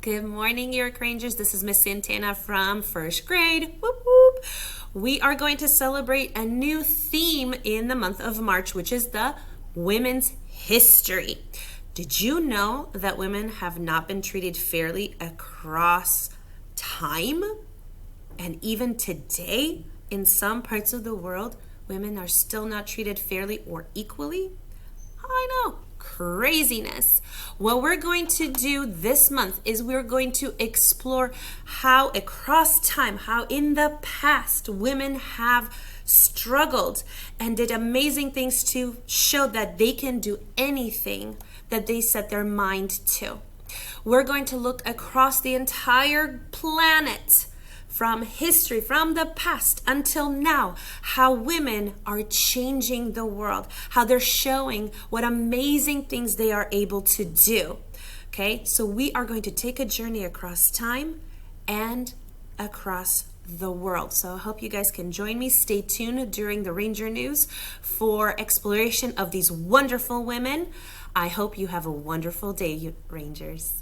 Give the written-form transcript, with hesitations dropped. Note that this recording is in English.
Good morning, York Rangers. This is Miss Santana from first grade. Whoop, whoop. We are going to celebrate a new theme in the month of March, which is the Women's History. Did you know that women have not been treated fairly across time? And even today, in some parts of the world, women are still not treated fairly or equally? I know. Craziness. What we're going to do this month is we're going to explore how across time, how in the past women have struggled and did amazing things to show that they can do anything that they set their mind to. We're going to look across the entire planet, from history, from the past until now, how women are changing the world, how they're showing what amazing things they are able to do. Okay, so we are going to take a journey across time and across the world. So I hope you guys can join me. Stay tuned during the Ranger News for exploration of these wonderful women. I hope you have a wonderful day, Rangers.